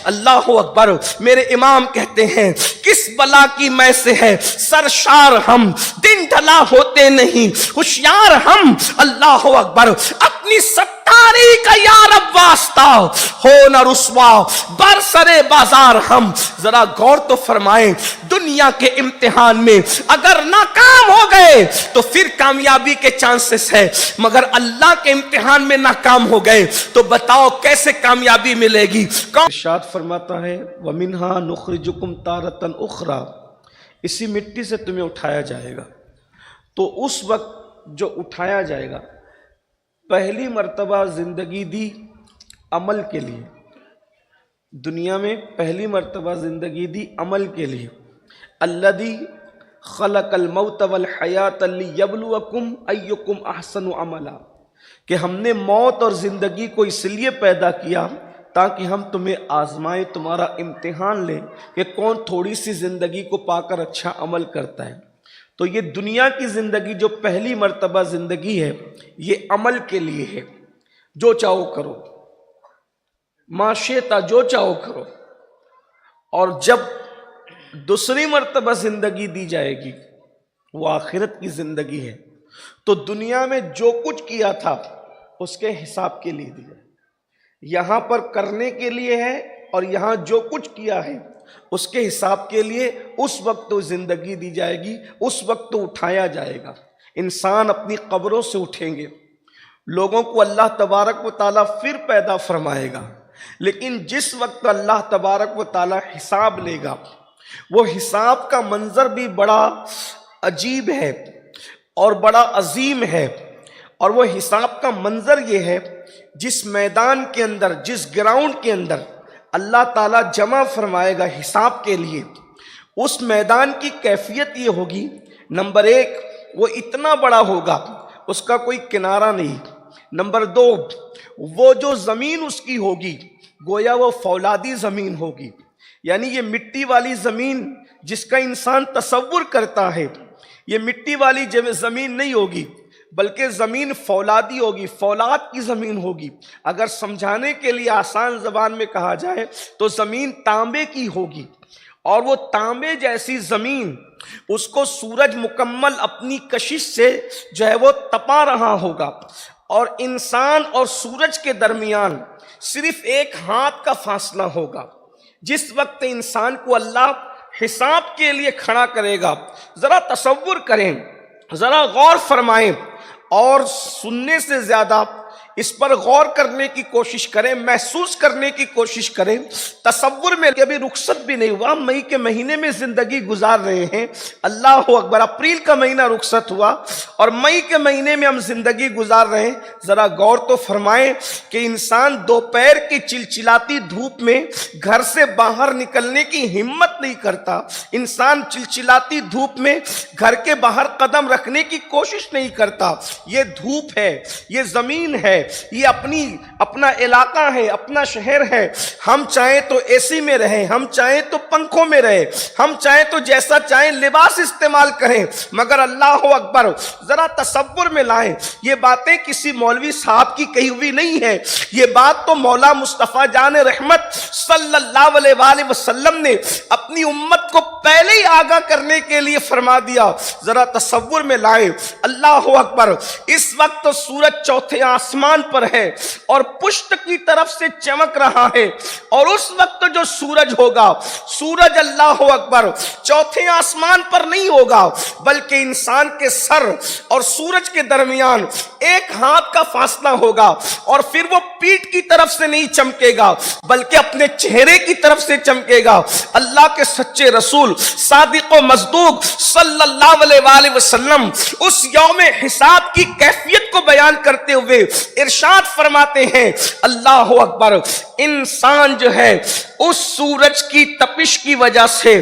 اللہ اکبر. میرے امام کہتے ہیں کس بلا کی میں سے ہے سرشار ہم, دن ڈھلا ہوتے نہیں ہوشیار ہم. اللہ اکبر. اپنی ستاری کا یا رب واسطہ ہو نہ رسوا برسرے بازار ہم. ذرا غور تو فرمائیں, دنیا کے امتحان میں اگر ناکام ہو گئے تو پھر کامیابی کے چانسز ہے, مگر اللہ کے امتحان میں ناکام ہو گئے تو بتاؤ کیسے کامیابی ملے گی. ارشاد فرماتا ہے وَمِنْهَا نُخْرِجُكُمْ تَارَةً أُخْرَى, اسی مٹی سے تمہیں اٹھایا جائے گا. تو اس وقت جو اٹھایا جائے گا, پہلی مرتبہ زندگی دی عمل کے لیے, دنیا میں پہلی مرتبہ زندگی دی عمل کے لیے. الذی خلق الموت والحیات لیبلوکم ایکم احسن عملا, کہ ہم نے موت اور زندگی کو اس لیے پیدا کیا تاکہ ہم تمہیں آزمائیں, تمہارا امتحان لیں کہ کون تھوڑی سی زندگی کو پا کر اچھا عمل کرتا ہے. تو یہ دنیا کی زندگی جو پہلی مرتبہ زندگی ہے یہ عمل کے لیے ہے, جو چاہو کرو, معاشیتا جو چاہو کرو. اور جب دوسری مرتبہ زندگی دی جائے گی وہ آخرت کی زندگی ہے, تو دنیا میں جو کچھ کیا تھا اس کے حساب کے لیے دیا, یہاں پر کرنے کے لیے ہے اور یہاں جو کچھ کیا ہے اس کے حساب کے لیے. اس وقت تو زندگی دی جائے گی, اس وقت تو اٹھایا جائے گا. انسان اپنی قبروں سے اٹھیں گے, لوگوں کو اللہ تبارک و تعالیٰ پھر پیدا فرمائے گا, لیکن جس وقت اللہ تبارک و تعالیٰ حساب لے گا وہ حساب کا منظر بھی بڑا عجیب ہے اور بڑا عظیم ہے. اور وہ حساب کا منظر یہ ہے, جس میدان کے اندر, جس گراؤنڈ کے اندر اللہ تعالیٰ جمع فرمائے گا حساب کے لیے, اس میدان کی کیفیت یہ ہوگی, نمبر ایک وہ اتنا بڑا ہوگا اس کا کوئی کنارہ نہیں. نمبر دو, وہ جو زمین اس کی ہوگی گویا وہ فولادی زمین ہوگی, یعنی یہ مٹی والی زمین جس کا انسان تصور کرتا ہے یہ مٹی والی زمین نہیں ہوگی, بلکہ زمین فولادی ہوگی, فولاد کی زمین ہوگی. اگر سمجھانے کے لیے آسان زبان میں کہا جائے تو زمین تانبے کی ہوگی, اور وہ تانبے جیسی زمین اس کو سورج مکمل اپنی کشش سے جو ہے وہ تپا رہا ہوگا, اور انسان اور سورج کے درمیان صرف ایک ہاتھ کا فاصلہ ہوگا. جس وقت انسان کو اللہ حساب کے لیے کھڑا کرے گا, ذرا تصور کریں, ذرا غور فرمائیں, اور سننے سے زیادہ اس پر غور کرنے کی کوشش کریں, محسوس کرنے کی کوشش کریں. تصور میں ابھی رخصت بھی نہیں ہوا, مئی کے مہینے میں زندگی گزار رہے ہیں, اللہ اکبر, اپریل کا مہینہ رخصت ہوا اور مئی کے مہینے میں ہم زندگی گزار رہے ہیں. ذرا غور تو فرمائیں کہ انسان دوپہر کی چلچلاتی دھوپ میں گھر سے باہر نکلنے کی ہمت نہیں کرتا, انسان چلچلاتی دھوپ میں گھر کے باہر قدم رکھنے کی کوشش نہیں کرتا. یہ دھوپ ہے, یہ زمین ہے, یہ اپنا علاقہ ہے, اپنا شہر ہے. ہم چاہیں تو اے سی میں رہیں, ہم چاہیں تو پنکھوں میں رہیں, ہم چاہیں تو جیسا چاہیں لباس استعمال کریں, مگر اللہ اکبر ذرا تصور میں لائیں, یہ باتیں کسی مولوی صاحب کی کہی ہوئی نہیں ہے, یہ بات تو مولا مصطفیٰ جان رحمت صلی اللہ علیہ وآلہ وسلم نے اپنی امت کو پہلے ہی آگاہ کرنے کے لیے فرما دیا. ذرا تصور میں لائیں, اللہ اکبر, اس وقت سورج چوتھے آسمان پر ہے اور پشت کی طرف سے چمک رہا ہے, اور اس وقت جو سورج ہوگا, سورج اللہ اکبر چوتھے آسمان پر نہیں ہوگا, بلکہ انسان کے سر اور سورج کے درمیان ایک ہاتھ کا فاصلہ ہوگا, اور پھر وہ پیٹھ کی طرف سے نہیں چمکے گا بلکہ اپنے چہرے کی طرف سے چمکے گا. اللہ کے سچے رسول صادق و مصدوق صلی اللہ علیہ وآلہ وسلم اس یوم حساب کی کیفیت کو بیان کرتے ہوئے ارشاد فرماتے ہیں, اللہ اکبر, انسان جو ہے اس سورج کی تپش کی وجہ سے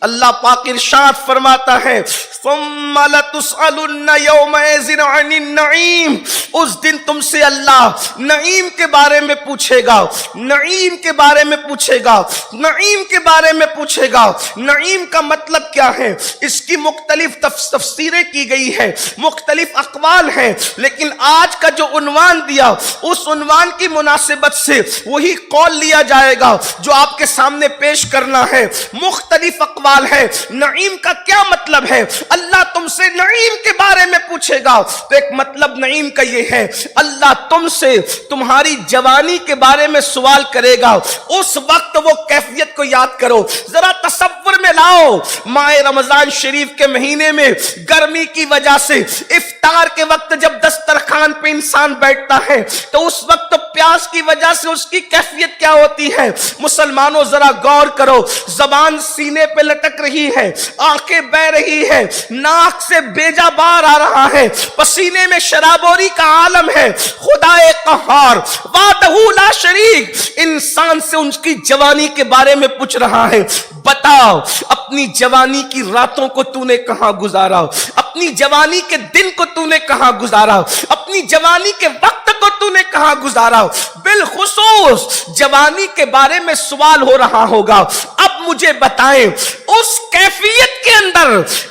اللہ پاک ارشاد فرماتا ہے ثم لتسألن یومئذ عن النعیم، اس دن تم سے اللہ نعیم کے بارے میں پوچھے گا، نعیم کے بارے میں پوچھے گا، نعیم کے بارے میں پوچھے گا۔ نعیم کا مطلب کیا ہے؟ اس کی مختلف تفسیریں کی گئی ہے، مختلف اقوال ہیں، لیکن آج کا جو عنوان دیا اس عنوان کی مناسبت سے وہی قول لیا جائے گا جو آپ کے سامنے پیش کرنا ہے۔ مختلف اقوال ہے نعیم کا کیا مطلب ہے۔ اللہ تم سے نعیم کے بارے میں پوچھے گا تو ایک مطلب نعیم کا یہ ہے اللہ تم سے تمہاری جوانی کے بارے میں سوال کرے گا۔ اس وقت وہ کیفیت کو یاد کرو، ذرا تصور میں لاؤ ماہ رمضان شریف کے مہینے میں گرمی کی وجہ سے افطار کے وقت جب دسترخوان پہ انسان بیٹھتا ہے تو اس وقت پیاس کی وجہ سے اس کی کیفیت کیا ہوتی ہے۔ مسلمانوں ذرا غور کرو، زبان سینے پہ لٹک رہی ہے، آنکھیں بہ رہی ہے، ناک سے بیجا بار آ رہا ہے، پسینے میں شرابوری کا عالم ہے۔ خدا قہار وحدہ لا شریک انسان سے ان کی جوانی کے بارے میں پوچھ رہا ہے، بتاؤ اپنی جوانی کی راتوں کو تو نے کہاں گزارا، اپنی جوانی کے دن کو تو نے کہاں گزارا، اپنی جوانی کے وقت کو تو نے کہاں گزارا۔ بالخصوص جوانی کے بارے میں سوال ہو رہا ہوگا۔ اب مجھے بتائیں اس کیفیت کے اندر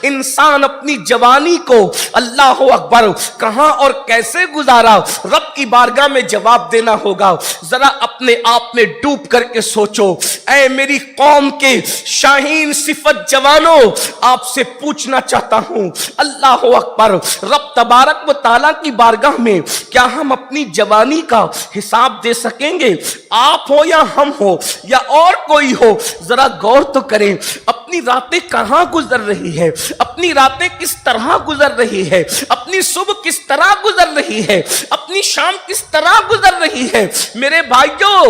انسان اپنی جوانی کو اللہ اکبر کہاں اور کیسے گزارا، رب کی بارگاہ میں جواب دینا ہوگا۔ ذرا اپنے آپ میں ڈوب کر کے سوچو، اے میری قوم کے شاہین صفت جوانوں، آپ سے پوچھنا چاہتا ہوں اللہ اکبر رب تبارک و تعالیٰ کی بارگاہ میں کیا ہم اپنی جوانی کا حساب دے سکیں گے؟ آپ ہو یا ہم ہو یا اور کوئی ہو، ذرا غور تو کریں اپنی راتیں کہاں گزر رہی ہے، اپنی راتیں کس طرح گزر رہی ہے، اپنی صبح کس طرح گزر رہی ہے، اپنی شام کس طرح گزر رہی ہے۔ میرے بھائیوں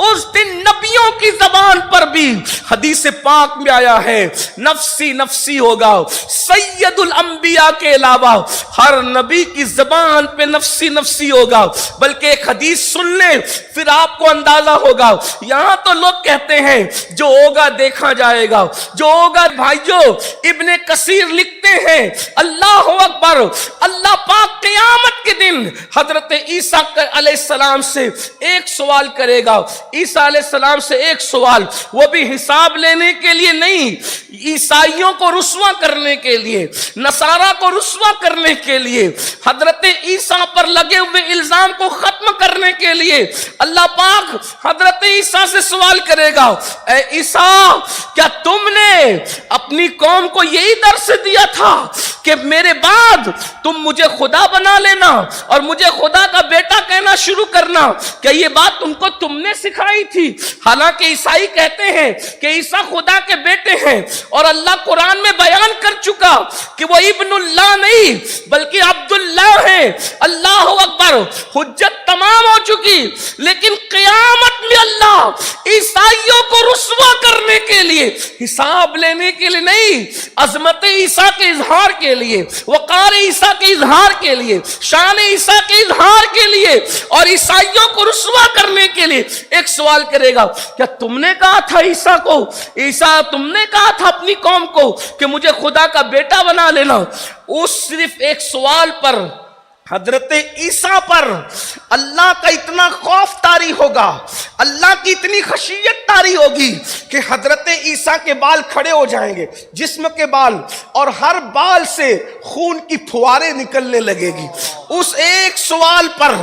اس دن نبیوں کی زبان پر بھی حدیث پاک میں آیا ہے نفسی نفسی ہوگا، سید الانبیاء کے علاوہ ہر نبی کی زبان پہ نفسی نفسی ہوگا۔ بلکہ ایک حدیث سن لیں پھر آپ کو اندازہ ہوگا، یہاں تو لوگ کہتے ہیں جو ہوگا دیکھا جائے گا، جو ہوگا۔ بھائیوں ابن کثیر لکھتے ہیں اللہ اکبر اللہ پاک قیامت کے دن حضرت عیسیٰ علیہ السلام سے ایک سوال کرے گا، عیسیٰ علیہ السلام سے ایک سوال، وہ بھی حساب لینے کے لیے نہیں، عیسائیوں کو رسوا کرنے کے لیے، نصارہ کو رسوا کرنے کے لیے، حضرت عیسیٰ پر لگے ہوئے الزام کو ختم کرنے کے لیے اللہ پاک حضرت عیسیٰ سے سوال کرے گا، اے عیسیٰ کیا تم نے اپنی قوم کو یہی درس دیا تھا کہ میرے بعد تم مجھے خدا بنا لینا اور مجھے خدا کا بیٹا کہنا شروع کرنا؟ کیا یہ بات تم کو تم نے سکھائی تھی؟ حالانکہ عیسائی کہتے ہیں کہ عیسیٰ خدا کے بیٹے ہیں اور اللہ قرآن میں بیان کر چکا کہ وہ ابن اللہ نہیں بلکہ عبداللہ ہیں۔ اللہ اکبر حجت تمام ہو چکی، لیکن قیامت میں اللہ عیسائیوں کو رسوا کرنے کے لیے، حساب لینے کے لیے نہیں، عظمت عیسیٰ کے اظہار کے لیے، وقار عیسیٰ کے اظہار کے لیے، شان عیسیٰ کے اظہار کے لیے اور عیسائیوں کو رسوا کرنے کے لیے ایک سوال کرے گا، کیا تم نے کہا تھا عیسیٰ کو، عیسیٰ تم نے کہا تھا اپنی قوم کو کہ مجھے خدا کا بیٹا بنا لینا؟ اس صرف ایک سوال پر حضرت عیسیٰ پر اللہ کا اتنا خوف طاری ہوگا، اللہ کی اتنی خشیت طاری ہوگی کہ حضرت عیسیٰ کے بال کھڑے ہو جائیں گے، جسم کے بال، اور ہر بال سے خون کی پھواریں نکلنے لگے گی۔ اس ایک سوال پر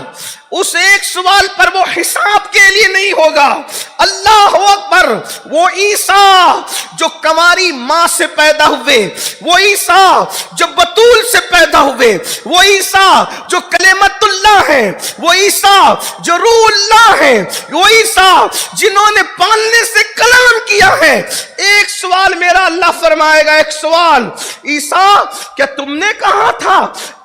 وہ حساب کے لیے نہیں ہوگا۔ اللہ اکبر وہ عیسیٰ جو کنواری ماں سے پیدا ہوئے، وہ عیسیٰ جو بتول سے پیدا ہوئے، وہ عیسیٰ جو کلمت اللہ ہیں، وہ عیسیٰ جو روح اللہ ہیں، وہ عیسیٰ جنہوں نے پالنے سے کلام کیا ہے، ایک سوال میرا اللہ فرمائے گا، ایک سوال، عیسیٰ کیا تم نے کہا تھا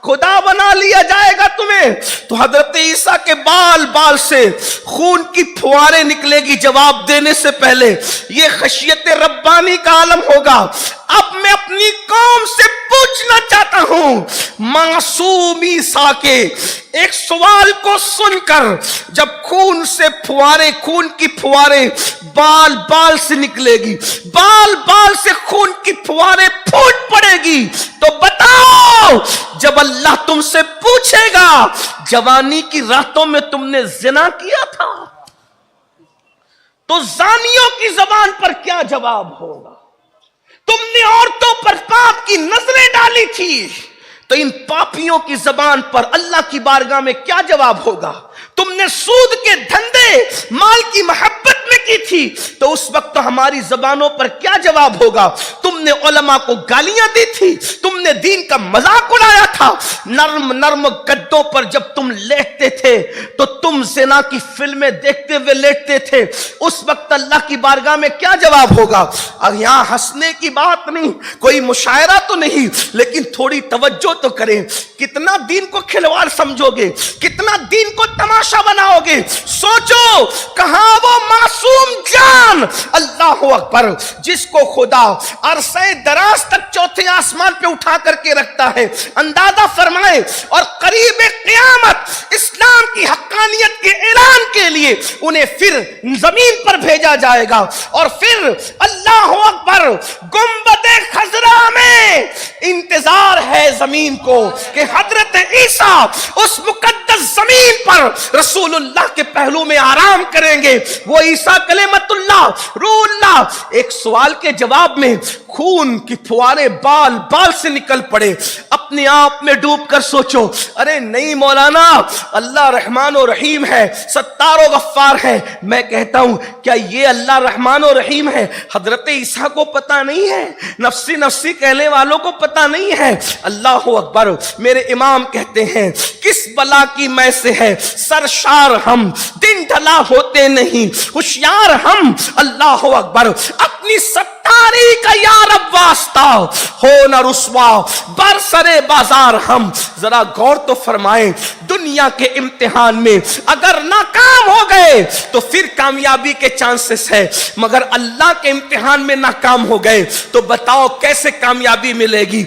خدا بنا لیا جائے گا تمہیں؟ تو حضرت عیسیٰ کے بال سے خون کی پھواریں نکلے گی جواب دینے سے پہلے۔ یہ خشیت ربانی کا عالم ہوگا۔ اب میں اپنی قوم سے پوچھنا چاہتا ہوں، معصوم عیسیٰ کے ایک سوال کو سن کر جب خون کی پھوارے بال بال سے نکلے گی، بال بال سے خون کی پھوارے پھوٹ پڑے گی، تو بتاؤ جب اللہ تم سے پوچھے گا جوانی کی راتوں میں تم نے زنا کیا تھا، تو زانیوں کی زبان پر کیا جواب ہوگا؟ تم نے عورتوں پر پاپ کی نظریں ڈالی تھی، تو ان پاپیوں کی زبان پر اللہ کی بارگاہ میں کیا جواب ہوگا؟ تم نے سود کے دھندے مال کی محبت میں کی تھی، تو اس وقت ہماری زبانوں پر کیا جواب ہوگا؟ تم نے علماء کو گالیاں دی تھی، تم نے دین کا مذاق اڑایا تھا، نرم نرم گدوں پر جب تم لیٹتے تھے تو تم زنا کی فلمیں دیکھتے ہوئے لیٹتے تھے، اس وقت اللہ کی بارگاہ میں کیا جواب ہوگا؟ اور یہاں ہنسنے کی بات نہیں، کوئی مشاعرہ تو نہیں، لیکن تھوڑی توجہ تو کریں۔ کتنا دین کو کھلواڑ سمجھو گے، کتنا دین کو تماشا بناؤ گے؟ سوچو کہاں وہ معصوم جان، اللہ اکبر، جس کو خدا عرصہ دراز تک چوتھے آسمان پہ اٹھا کر کے رکھتا ہے، اندازہ فرمائے، اور قریب قیامت اسلام کی حقانیت کے اعلان کے لیے انہیں پھر زمین پر بھیجا جائے گا، اور پھر اللہ اکبر گنبد خضرا میں انتظار ہے زمین کو کہ حضرت عیسیٰ اس مقدس زمین پر رسول اللہ کے پہلو میں آرام کریں گے، وہ عیسیٰ کلمت اللہ روح اللہ۔ ایک سوال کے جواب میں خون کی پھوارے بال بال سے نکل پڑے، اپنے آپ میں ڈوب کر سوچو، ارے نہیں مولانا، اللہ رحمان و رحیم ہے، ستار و غفار ہے۔ میں کہتا ہوں کیا یہ اللہ رحمان و رحیم ہے حضرت عیسیٰ کو پتا نہیں ہے؟ نفسی نفسی کہنے والوں کو پتا نہیں ہے؟ اللہ اکبر۔ میرے امام کہتے ہیں کس بلا کی میں سے ہے سرشار ہم، دن ڈھلا ہوتے نہیں ہوشیار ہم، اللہ اکبر۔ اپنی ستاری کا یا رب واسطہ ہو نہ رسوا برسرے بازار ہم۔ ذرا غور تو فرمائیں، دنیا کے امتحان میں اگر ناکام ہو گئے تو پھر کامیابی کے چانسز ہے، مگر اللہ کے امتحان میں ناکام ہو گئے تو بتاؤ کیسے کامیابی ملے گی؟